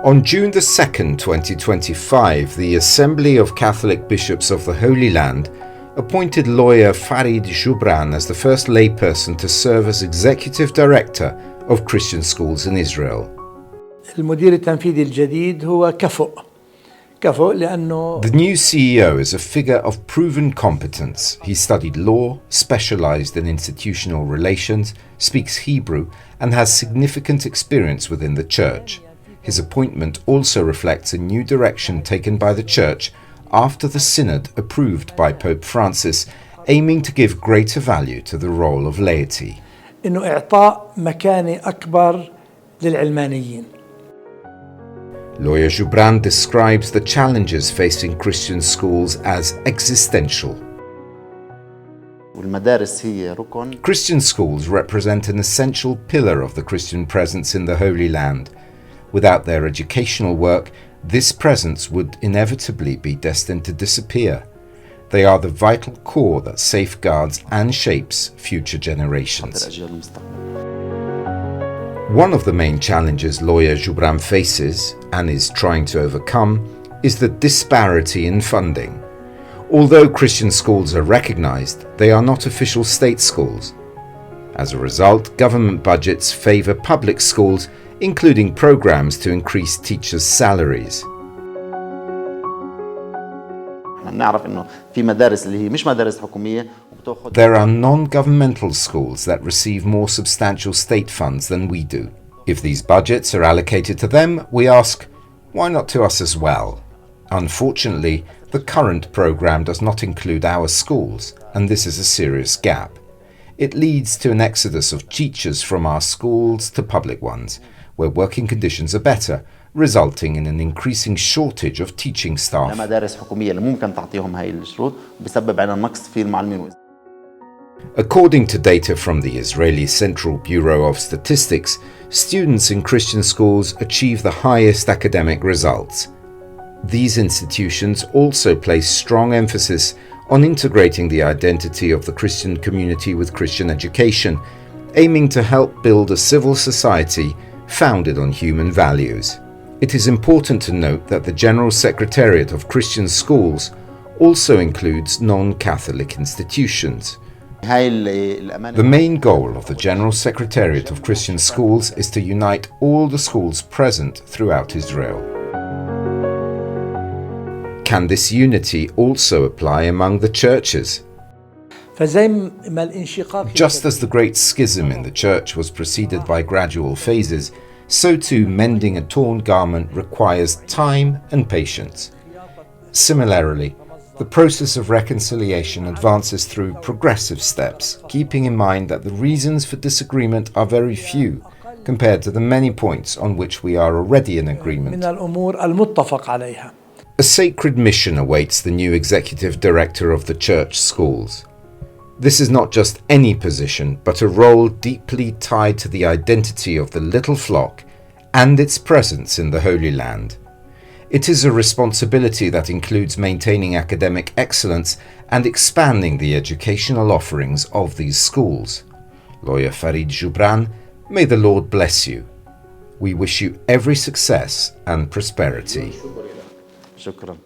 On June the 2nd, 2025, the Assembly of Catholic Bishops of the Holy Land appointed lawyer Farid Jubran as the first layperson to serve as Executive Director of Christian schools in Israel. المدير التنفيذي الجديد هو كفؤ لأنه The new CEO is a figure of proven competence. He studied law, specialized in institutional relations, speaks Hebrew, and has significant experience within the church. His appointment also reflects a new direction taken by the church after the synod approved by Pope Francis, aiming to give greater value to the role of laity. إنه إعطاء مكانة أكبر للعلمانيين. Lawyer Jubran describes the challenges facing Christian schools as existential. Christian schools represent an essential pillar of the Christian presence in the Holy Land. Without their educational work, this presence would inevitably be destined to disappear. They are the vital core that safeguards and shapes future generations. One of the main challenges lawyer Jubran faces, and is trying to overcome, is the disparity in funding. Although Christian schools are recognized, they are not official state schools. As a result, government budgets favor public schools, including programs to increase teachers' salaries. There are non-governmental schools that receive more substantial state funds than we do. If these budgets are allocated to them, we ask, why not to us as well? Unfortunately, the current program does not include our schools, and this is a serious gap. It leads to an exodus of teachers from our schools to public ones, where working conditions are better, resulting in an increasing shortage of teaching staff. According to data from the Israeli Central Bureau of Statistics, students in Christian schools achieve the highest academic results. These institutions also place strong emphasis on integrating the identity of the Christian community with Christian education, aiming to help build a civil society founded on human values. It is important to note that the General Secretariat of Christian Schools also includes non-Catholic institutions. The main goal of the General Secretariat of Christian Schools is to unite all the schools present throughout Israel. Can this unity also apply among the churches? Just as the Great Schism in the Church was preceded by gradual phases, so too mending a torn garment requires time and patience. Similarly, the process of reconciliation advances through progressive steps, keeping in mind that the reasons for disagreement are very few compared to the many points on which we are already in agreement. A sacred mission awaits the new executive director of the church schools. This is not just any position, but a role deeply tied to the identity of the little flock and its presence in the Holy Land. It is a responsibility that includes maintaining academic excellence and expanding the educational offerings of these schools. Lawyer Farid Jubran, may the Lord bless you. We wish you every success and prosperity. شكرا.